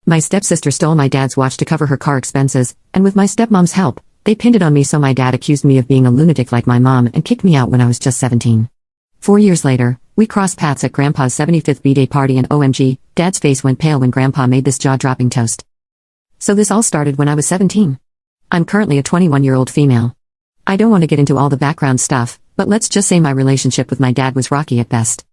My stepsister stole my dad's watch to cover her car expenses, and with my stepmom's help, they pinned it on me, so my dad accused me of being a lunatic like my mom and kicked me out when I was just 17. 4 years later, we crossed paths at Grandpa's 75th Bday party, and OMG, Dad's face went pale when Grandpa made this jaw-dropping toast. So this all started when I was 17. I'm currently a 21-year-old female. I don't want to get into all the background stuff, but let's just say my relationship with my dad was rocky at best.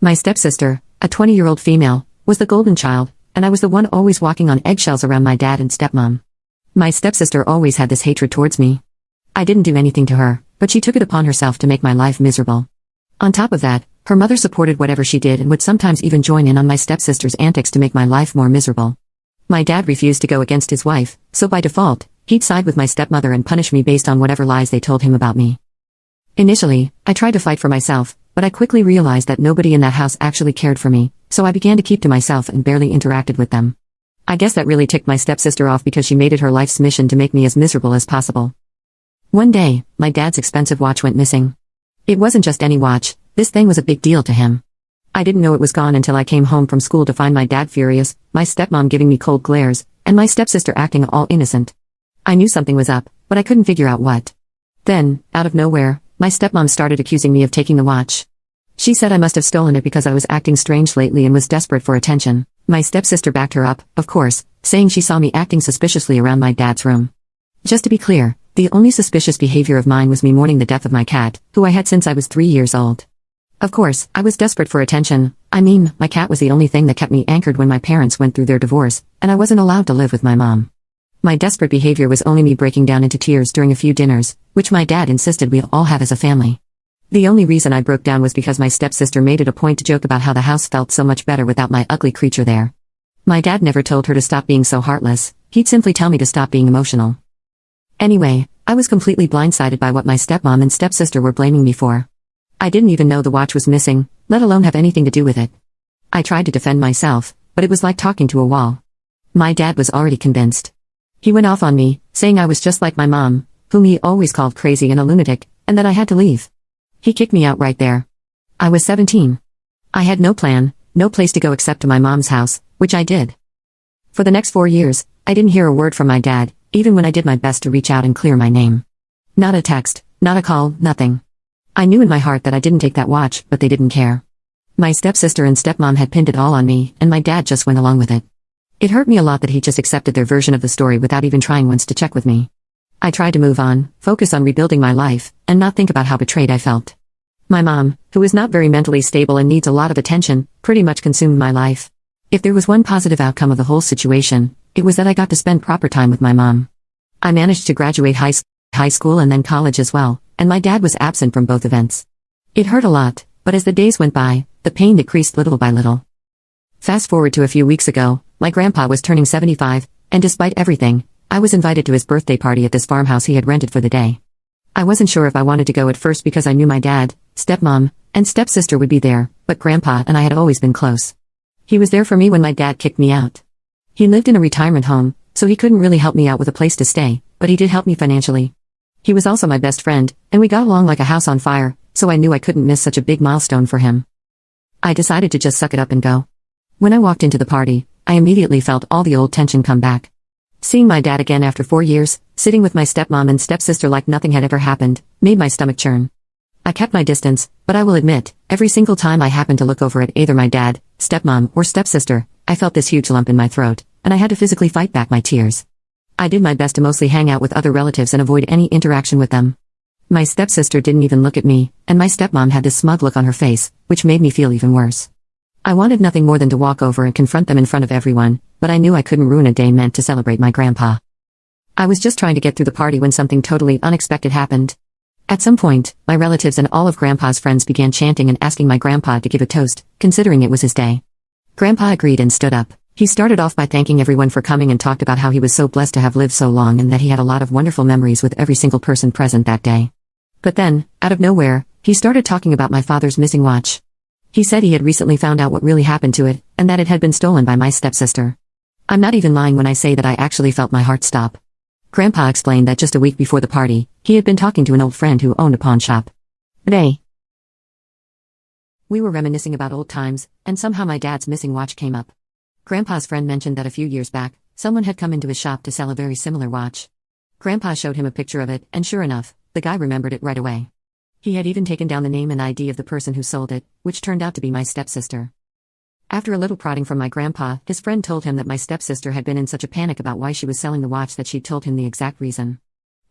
My stepsister, a 20-year-old female, was the golden child, and I was the one always walking on eggshells around my dad and stepmom. My stepsister always had this hatred towards me. I didn't do anything to her, but she took it upon herself to make my life miserable. On top of that, her mother supported whatever she did and would sometimes even join in on my stepsister's antics to make my life more miserable. My dad refused to go against his wife, so by default, he'd side with my stepmother and punish me based on whatever lies they told him about me. Initially, I tried to fight for myself, but I quickly realized that nobody in that house actually cared for me, so I began to keep to myself and barely interacted with them. I guess that really ticked my stepsister off because she made it her life's mission to make me as miserable as possible. One day, my dad's expensive watch went missing. It wasn't just any watch, this thing was a big deal to him. I didn't know it was gone until I came home from school to find my dad furious, my stepmom giving me cold glares, and my stepsister acting all innocent. I knew something was up, but I couldn't figure out what. Then, out of nowhere, my stepmom started accusing me of taking the watch. She said I must have stolen it because I was acting strange lately and was desperate for attention. My stepsister backed her up, of course, saying she saw me acting suspiciously around my dad's room. Just to be clear, the only suspicious behavior of mine was me mourning the death of my cat, who I had since I was 3 years old. Of course, I was desperate for attention. I mean, my cat was the only thing that kept me anchored when my parents went through their divorce, and I wasn't allowed to live with my mom. My desperate behavior was only me breaking down into tears during a few dinners, which my dad insisted we all have as a family. The only reason I broke down was because my stepsister made it a point to joke about how the house felt so much better without my ugly creature there. My dad never told her to stop being so heartless, he'd simply tell me to stop being emotional. Anyway, I was completely blindsided by what my stepmom and stepsister were blaming me for. I didn't even know the watch was missing, let alone have anything to do with it. I tried to defend myself, but it was like talking to a wall. My dad was already convinced. He went off on me, saying I was just like my mom, whom he always called crazy and a lunatic, and that I had to leave. He kicked me out right there. I was 17. I had no plan, no place to go except to my mom's house, which I did. For the next 4 years, I didn't hear a word from my dad, even when I did my best to reach out and clear my name. Not a text, not a call, nothing. I knew in my heart that I didn't take that watch, but they didn't care. My stepsister and stepmom had pinned it all on me, and my dad just went along with it. It hurt me a lot that he just accepted their version of the story without even trying once to check with me. I tried to move on, focus on rebuilding my life, and not think about how betrayed I felt. My mom, who is not very mentally stable and needs a lot of attention, pretty much consumed my life. If there was one positive outcome of the whole situation, it was that I got to spend proper time with my mom. I managed to graduate high school and then college as well, and my dad was absent from both events. It hurt a lot, but as the days went by, the pain decreased little by little. Fast forward to a few weeks ago, my grandpa was turning 75, and despite everything, I was invited to his birthday party at this farmhouse he had rented for the day. I wasn't sure if I wanted to go at first because I knew my dad, stepmom, and stepsister would be there, but Grandpa and I had always been close. He was there for me when my dad kicked me out. He lived in a retirement home, so he couldn't really help me out with a place to stay, but he did help me financially. He was also my best friend, and we got along like a house on fire, so I knew I couldn't miss such a big milestone for him. I decided to just suck it up and go. When I walked into the party, I immediately felt all the old tension come back. Seeing my dad again after 4 years, sitting with my stepmom and stepsister like nothing had ever happened, made my stomach churn. I kept my distance, but I will admit, every single time I happened to look over at either my dad, stepmom, or stepsister, I felt this huge lump in my throat, and I had to physically fight back my tears. I did my best to mostly hang out with other relatives and avoid any interaction with them. My stepsister didn't even look at me, and my stepmom had this smug look on her face, which made me feel even worse. I wanted nothing more than to walk over and confront them in front of everyone, but I knew I couldn't ruin a day meant to celebrate my grandpa. I was just trying to get through the party when something totally unexpected happened. At some point, my relatives and all of Grandpa's friends began chanting and asking my grandpa to give a toast, considering it was his day. Grandpa agreed and stood up. He started off by thanking everyone for coming and talked about how he was so blessed to have lived so long and that he had a lot of wonderful memories with every single person present that day. But then, out of nowhere, he started talking about my father's missing watch. He said he had recently found out what really happened to it, and that it had been stolen by my stepsister. I'm not even lying when I say that I actually felt my heart stop. Grandpa explained that just a week before the party, he had been talking to an old friend who owned a pawn shop. Bday. We were reminiscing about old times, and somehow my dad's missing watch came up. Grandpa's friend mentioned that a few years back, someone had come into his shop to sell a very similar watch. Grandpa showed him a picture of it, and sure enough, the guy remembered it right away. He had even taken down the name and ID of the person who sold it, which turned out to be my stepsister. After a little prodding from my grandpa, his friend told him that my stepsister had been in such a panic about why she was selling the watch that she'd told him the exact reason.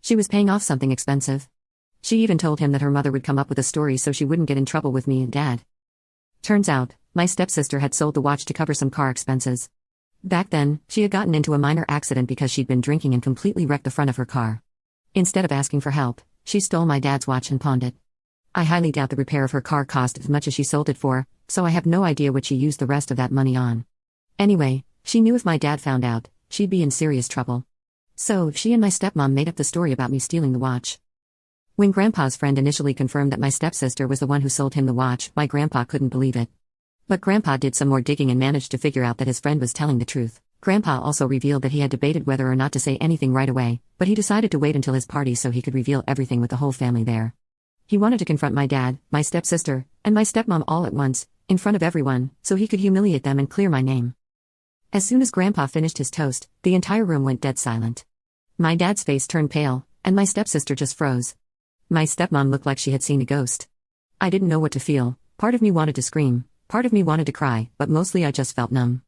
She was paying off something expensive. She even told him that her mother would come up with a story so she wouldn't get in trouble with me and Dad. Turns out, my stepsister had sold the watch to cover some car expenses. Back then, she had gotten into a minor accident because she'd been drinking and completely wrecked the front of her car. Instead of asking for help, she stole my dad's watch and pawned it. I highly doubt the repair of her car cost as much as she sold it for, so I have no idea what she used the rest of that money on. Anyway, she knew if my dad found out, she'd be in serious trouble. So, she and my stepmom made up the story about me stealing the watch. When Grandpa's friend initially confirmed that my stepsister was the one who sold him the watch, my grandpa couldn't believe it. But Grandpa did some more digging and managed to figure out that his friend was telling the truth. Grandpa also revealed that he had debated whether or not to say anything right away, but he decided to wait until his party so he could reveal everything with the whole family there. He wanted to confront my dad, my stepsister, and my stepmom all at once, in front of everyone, so he could humiliate them and clear my name. As soon as Grandpa finished his toast, the entire room went dead silent. My dad's face turned pale, and my stepsister just froze. My stepmom looked like she had seen a ghost. I didn't know what to feel. Part of me wanted to scream, part of me wanted to cry, but mostly I just felt numb.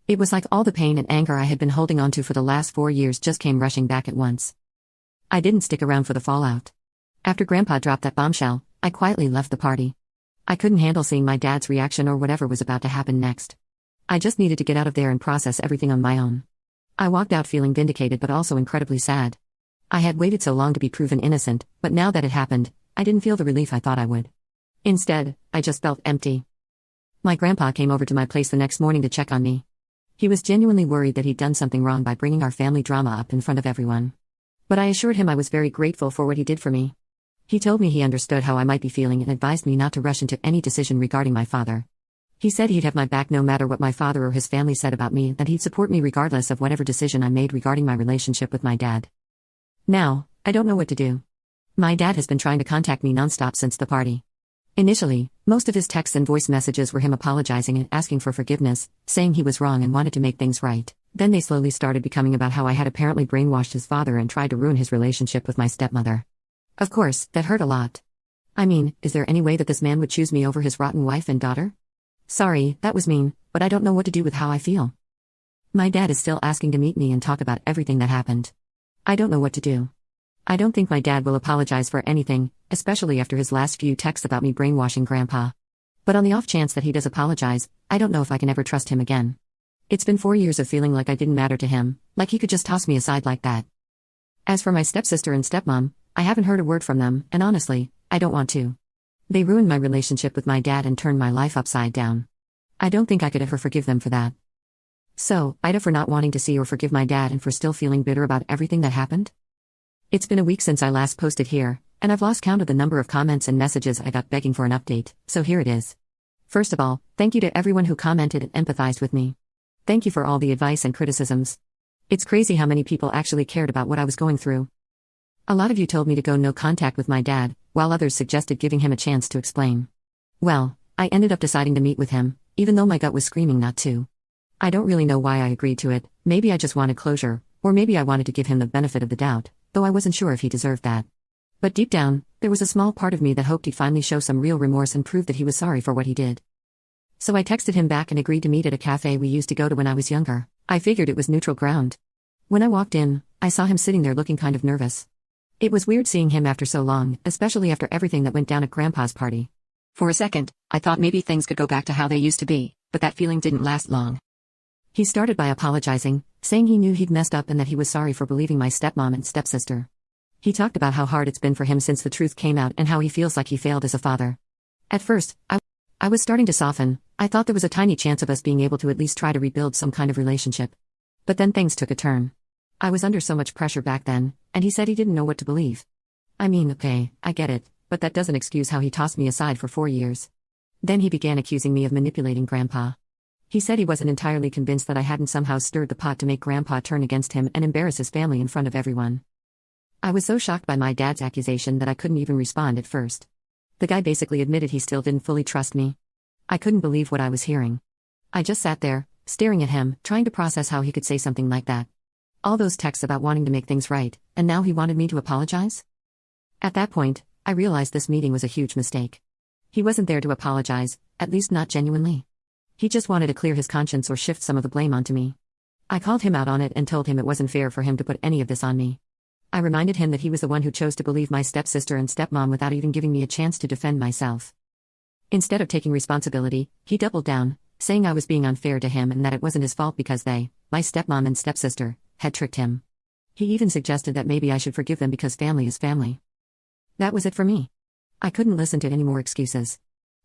It was like all the pain and anger I had been holding onto for the last 4 years just came rushing back at once. I didn't stick around for the fallout. After Grandpa dropped that bombshell, I quietly left the party. I couldn't handle seeing my dad's reaction or whatever was about to happen next. I just needed to get out of there and process everything on my own. I walked out feeling vindicated but also incredibly sad. I had waited so long to be proven innocent, but now that it happened, I didn't feel the relief I thought I would. Instead, I just felt empty. My grandpa came over to my place the next morning to check on me. He was genuinely worried that he'd done something wrong by bringing our family drama up in front of everyone. But I assured him I was very grateful for what he did for me. He told me he understood how I might be feeling and advised me not to rush into any decision regarding my father. He said he'd have my back no matter what my father or his family said about me, that he'd support me regardless of whatever decision I made regarding my relationship with my dad. Now, I don't know what to do. My dad has been trying to contact me nonstop since the party. Initially, most of his texts and voice messages were him apologizing and asking for forgiveness, saying he was wrong and wanted to make things right. Then they slowly started becoming about how I had apparently brainwashed his father and tried to ruin his relationship with my stepmother. Of course, that hurt a lot. I mean, is there any way that this man would choose me over his rotten wife and daughter? Sorry, that was mean, but I don't know what to do with how I feel. My dad is still asking to meet me and talk about everything that happened. I don't know what to do. I don't think my dad will apologize for anything, especially after his last few texts about me brainwashing Grandpa. But on the off chance that he does apologize, I don't know if I can ever trust him again. It's been 4 years of feeling like I didn't matter to him, like he could just toss me aside like that. As for my stepsister and stepmom, I haven't heard a word from them, and honestly, I don't want to. They ruined my relationship with my dad and turned my life upside down. I don't think I could ever forgive them for that. So, Ida for not wanting to see or forgive my dad and for still feeling bitter about everything that happened? It's been a week since I last posted here, and I've lost count of the number of comments and messages I got begging for an update, so here it is. First of all, thank you to everyone who commented and empathized with me. Thank you for all the advice and criticisms. It's crazy how many people actually cared about what I was going through. A lot of you told me to go no contact with my dad, while others suggested giving him a chance to explain. Well, I ended up deciding to meet with him, even though my gut was screaming not to. I don't really know why I agreed to it, maybe I just wanted closure, or maybe I wanted to give him the benefit of the doubt, though I wasn't sure if he deserved that. But deep down, there was a small part of me that hoped he'd finally show some real remorse and prove that he was sorry for what he did. So I texted him back and agreed to meet at a cafe we used to go to when I was younger. I figured it was neutral ground. When I walked in, I saw him sitting there looking kind of nervous. It was weird seeing him after so long, especially after everything that went down at Grandpa's party. For a second, I thought maybe things could go back to how they used to be, but that feeling didn't last long. He started by apologizing, saying he knew he'd messed up and that he was sorry for believing my stepmom and stepsister. He talked about how hard it's been for him since the truth came out and how he feels like he failed as a father. At first, I was starting to soften. I thought there was a tiny chance of us being able to at least try to rebuild some kind of relationship. But then things took a turn. I was under so much pressure back then, and he said he didn't know what to believe. I mean, okay, I get it, but that doesn't excuse how he tossed me aside for 4 years. Then he began accusing me of manipulating Grandpa. He said he wasn't entirely convinced that I hadn't somehow stirred the pot to make Grandpa turn against him and embarrass his family in front of everyone. I was so shocked by my dad's accusation that I couldn't even respond at first. The guy basically admitted he still didn't fully trust me. I couldn't believe what I was hearing. I just sat there, staring at him, trying to process how he could say something like that. All those texts about wanting to make things right, and now he wanted me to apologize? At that point, I realized this meeting was a huge mistake. He wasn't there to apologize, at least not genuinely. He just wanted to clear his conscience or shift some of the blame onto me. I called him out on it and told him it wasn't fair for him to put any of this on me. I reminded him that he was the one who chose to believe my stepsister and stepmom without even giving me a chance to defend myself. Instead of taking responsibility, he doubled down, saying I was being unfair to him and that it wasn't his fault because they, my stepmom and stepsister, had tricked him. He even suggested that maybe I should forgive them because family is family. That was it for me. I couldn't listen to any more excuses.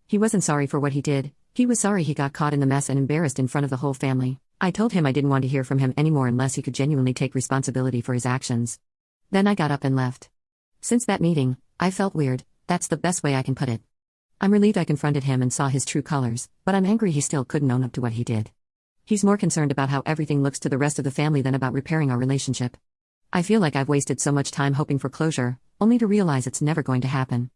He wasn't sorry for what he did, he was sorry he got caught in the mess and embarrassed in front of the whole family. I told him I didn't want to hear from him anymore unless he could genuinely take responsibility for his actions. Then I got up and left. Since that meeting, I felt weird, that's the best way I can put it. I'm relieved I confronted him and saw his true colors, but I'm angry he still couldn't own up to what he did. He's more concerned about how everything looks to the rest of the family than about repairing our relationship. I feel like I've wasted so much time hoping for closure, only to realize it's never going to happen.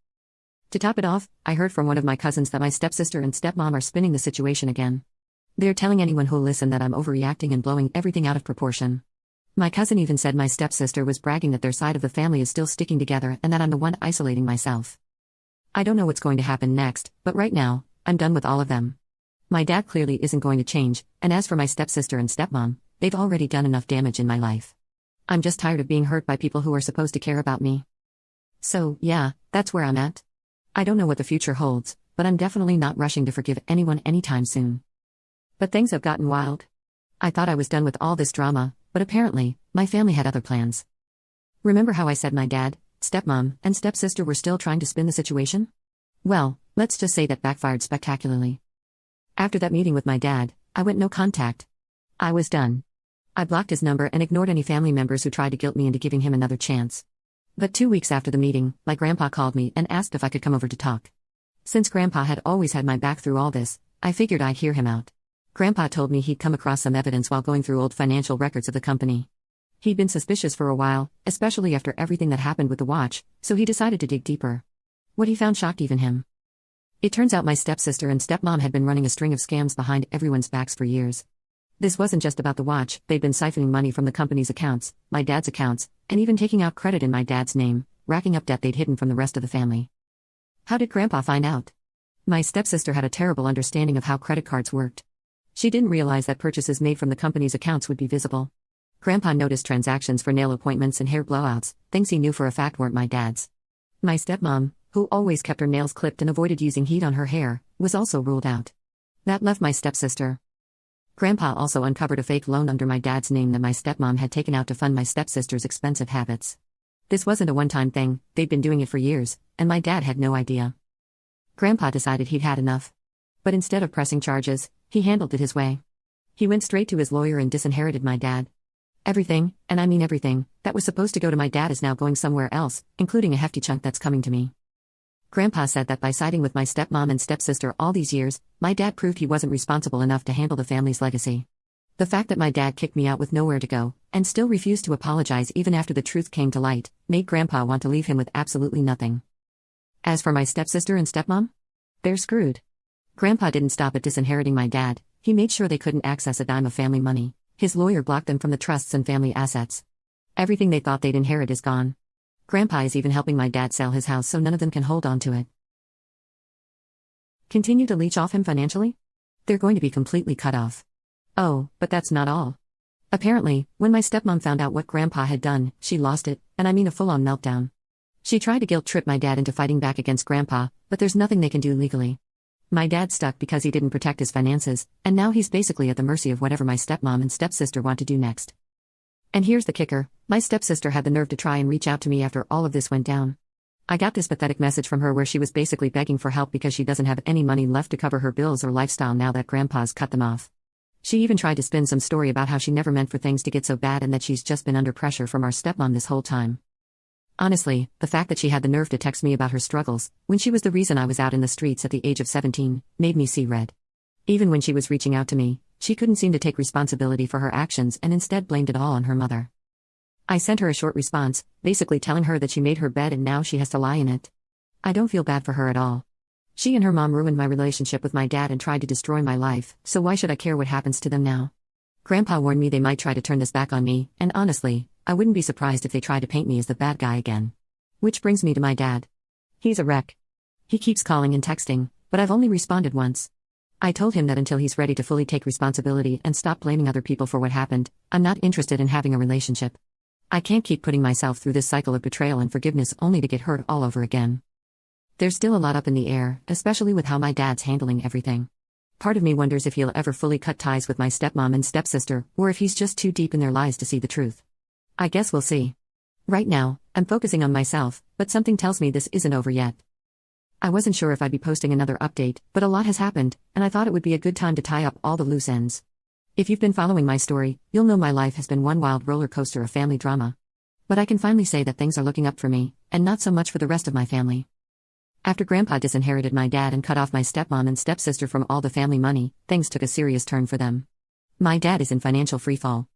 To top it off, I heard from one of my cousins that my stepsister and stepmom are spinning the situation again. They're telling anyone who'll listen that I'm overreacting and blowing everything out of proportion. My cousin even said my stepsister was bragging that their side of the family is still sticking together and that I'm the one isolating myself. I don't know what's going to happen next, but right now, I'm done with all of them. My dad clearly isn't going to change, and as for my stepsister and stepmom, they've already done enough damage in my life. I'm just tired of being hurt by people who are supposed to care about me. So, yeah, that's where I'm at. I don't know what the future holds, but I'm definitely not rushing to forgive anyone anytime soon. But things have gotten wild. I thought I was done with all this drama, but apparently, my family had other plans. Remember how I said my dad, stepmom, and stepsister were still trying to spin the situation? Well, let's just say that backfired spectacularly. After that meeting with my dad, I went no contact. I was done. I blocked his number and ignored any family members who tried to guilt me into giving him another chance. But 2 weeks after the meeting, my grandpa called me and asked if I could come over to talk. Since grandpa had always had my back through all this, I figured I'd hear him out. Grandpa told me he'd come across some evidence while going through old financial records of the company. He'd been suspicious for a while, especially after everything that happened with the watch, so he decided to dig deeper. What he found shocked even him. It turns out my stepsister and stepmom had been running a string of scams behind everyone's backs for years. This wasn't just about the watch, they'd been siphoning money from the company's accounts, my dad's accounts, and even taking out credit in my dad's name, racking up debt they'd hidden from the rest of the family. How did Grandpa find out? My stepsister had a terrible understanding of how credit cards worked. She didn't realize that purchases made from the company's accounts would be visible. Grandpa noticed transactions for nail appointments and hair blowouts, things he knew for a fact weren't my dad's. My stepmom, who always kept her nails clipped and avoided using heat on her hair, was also ruled out. That left my stepsister. Grandpa also uncovered a fake loan under my dad's name that my stepmom had taken out to fund my stepsister's expensive habits. This wasn't a one-time thing, they'd been doing it for years, and my dad had no idea. Grandpa decided he'd had enough. But instead of pressing charges, he handled it his way. He went straight to his lawyer and disinherited my dad. Everything, and I mean everything, that was supposed to go to my dad is now going somewhere else, including a hefty chunk that's coming to me. Grandpa said that by siding with my stepmom and stepsister all these years, my dad proved he wasn't responsible enough to handle the family's legacy. The fact that my dad kicked me out with nowhere to go, and still refused to apologize even after the truth came to light, made Grandpa want to leave him with absolutely nothing. As for my stepsister and stepmom? They're screwed. Grandpa didn't stop at disinheriting my dad, he made sure they couldn't access a dime of family money. His lawyer blocked them from the trusts and family assets. Everything they thought they'd inherit is gone. Grandpa is even helping my dad sell his house so none of them can hold on to it. Continue to leech off him financially? They're going to be completely cut off. Oh, but that's not all. Apparently, when my stepmom found out what Grandpa had done, she lost it, and I mean a full-on meltdown. She tried to guilt-trip my dad into fighting back against Grandpa, but there's nothing they can do legally. My dad's stuck because he didn't protect his finances, and now he's basically at the mercy of whatever my stepmom and stepsister want to do next. And here's the kicker, my stepsister had the nerve to try and reach out to me after all of this went down. I got this pathetic message from her where she was basically begging for help because she doesn't have any money left to cover her bills or lifestyle now that Grandpa's cut them off. She even tried to spin some story about how she never meant for things to get so bad and that she's just been under pressure from our stepmom this whole time. Honestly, the fact that she had the nerve to text me about her struggles, when she was the reason I was out in the streets at the age of 17, made me see red. Even when she was reaching out to me, she couldn't seem to take responsibility for her actions and instead blamed it all on her mother. I sent her a short response, basically telling her that she made her bed and now she has to lie in it. I don't feel bad for her at all. She and her mom ruined my relationship with my dad and tried to destroy my life, so why should I care what happens to them now? Grandpa warned me they might try to turn this back on me, and honestly, I wouldn't be surprised if they tried to paint me as the bad guy again. Which brings me to my dad. He's a wreck. He keeps calling and texting, but I've only responded once. I told him that until he's ready to fully take responsibility and stop blaming other people for what happened, I'm not interested in having a relationship. I can't keep putting myself through this cycle of betrayal and forgiveness only to get hurt all over again. There's still a lot up in the air, especially with how my dad's handling everything. Part of me wonders if he'll ever fully cut ties with my stepmom and stepsister, or if he's just too deep in their lies to see the truth. I guess we'll see. Right now, I'm focusing on myself, but something tells me this isn't over yet. I wasn't sure if I'd be posting another update, but a lot has happened, and I thought it would be a good time to tie up all the loose ends. If you've been following my story, you'll know my life has been one wild roller coaster of family drama. But I can finally say that things are looking up for me, and not so much for the rest of my family. After Grandpa disinherited my dad and cut off my stepmom and stepsister from all the family money, things took a serious turn for them. My dad is in financial freefall.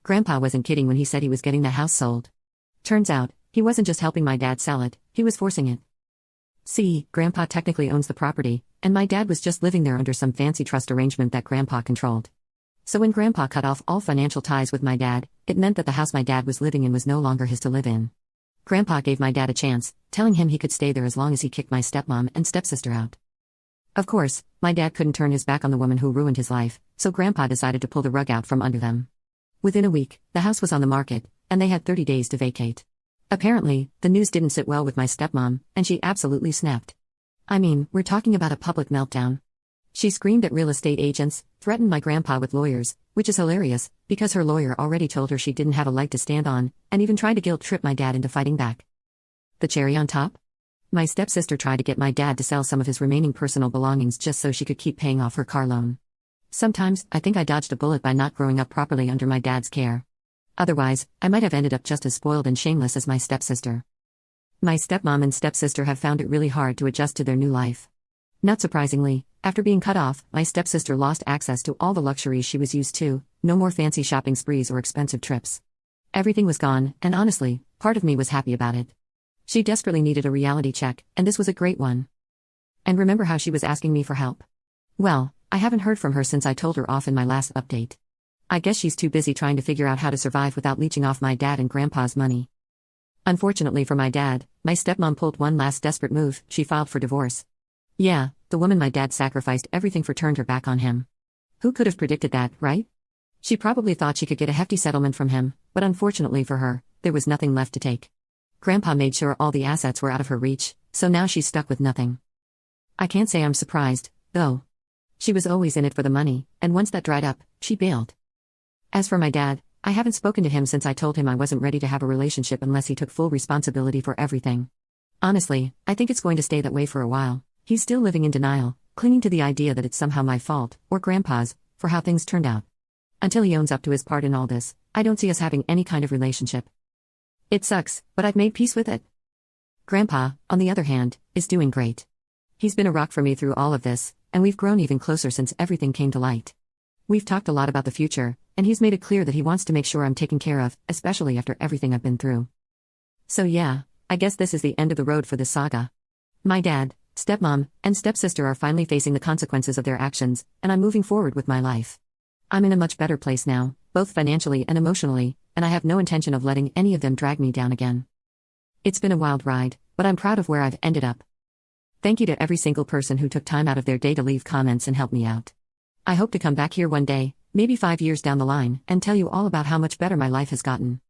Grandpa wasn't kidding when he said he was getting the house sold. Turns out, he wasn't just helping my dad sell it, he was forcing it. See, Grandpa technically owns the property, and my dad was just living there under some fancy trust arrangement that Grandpa controlled. So when Grandpa cut off all financial ties with my dad, it meant that the house my dad was living in was no longer his to live in. Grandpa gave my dad a chance, telling him he could stay there as long as he kicked my stepmom and stepsister out. Of course, my dad couldn't turn his back on the woman who ruined his life, so Grandpa decided to pull the rug out from under them. Within a week, the house was on the market, and they had 30 days to vacate. Apparently, the news didn't sit well with my stepmom, and she absolutely snapped. I mean, we're talking about a public meltdown. She screamed at real estate agents, threatened my grandpa with lawyers, which is hilarious, because her lawyer already told her she didn't have a leg to stand on, and even tried to guilt-trip my dad into fighting back. The cherry on top? My stepsister tried to get my dad to sell some of his remaining personal belongings just so she could keep paying off her car loan. Sometimes, I think I dodged a bullet by not growing up properly under my dad's care. Otherwise, I might have ended up just as spoiled and shameless as my stepsister. My stepmom and stepsister have found it really hard to adjust to their new life. Not surprisingly, after being cut off, my stepsister lost access to all the luxuries she was used to, no more fancy shopping sprees or expensive trips. Everything was gone, and honestly, part of me was happy about it. She desperately needed a reality check, and this was a great one. And remember how she was asking me for help? Well, I haven't heard from her since I told her off in my last update. I guess she's too busy trying to figure out how to survive without leeching off my dad and grandpa's money. Unfortunately for my dad, my stepmom pulled one last desperate move. She filed for divorce. Yeah, the woman my dad sacrificed everything for turned her back on him. Who could have predicted that, right? She probably thought she could get a hefty settlement from him, but unfortunately for her, there was nothing left to take. Grandpa made sure all the assets were out of her reach, so now she's stuck with nothing. I can't say I'm surprised, though. She was always in it for the money, and once that dried up, she bailed. As for my dad, I haven't spoken to him since I told him I wasn't ready to have a relationship unless he took full responsibility for everything. Honestly, I think it's going to stay that way for a while. He's still living in denial, clinging to the idea that it's somehow my fault, or Grandpa's, for how things turned out. Until he owns up to his part in all this, I don't see us having any kind of relationship. It sucks, but I've made peace with it. Grandpa, on the other hand, is doing great. He's been a rock for me through all of this, and we've grown even closer since everything came to light. We've talked a lot about the future, and he's made it clear that he wants to make sure I'm taken care of, especially after everything I've been through. So yeah, I guess this is the end of the road for this saga. My dad, stepmom, and stepsister are finally facing the consequences of their actions, and I'm moving forward with my life. I'm in a much better place now, both financially and emotionally, and I have no intention of letting any of them drag me down again. It's been a wild ride, but I'm proud of where I've ended up. Thank you to every single person who took time out of their day to leave comments and help me out. I hope to come back here one day, maybe 5 years down the line, and tell you all about how much better my life has gotten.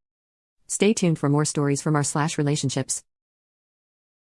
Stay tuned for more stories from our /relationships.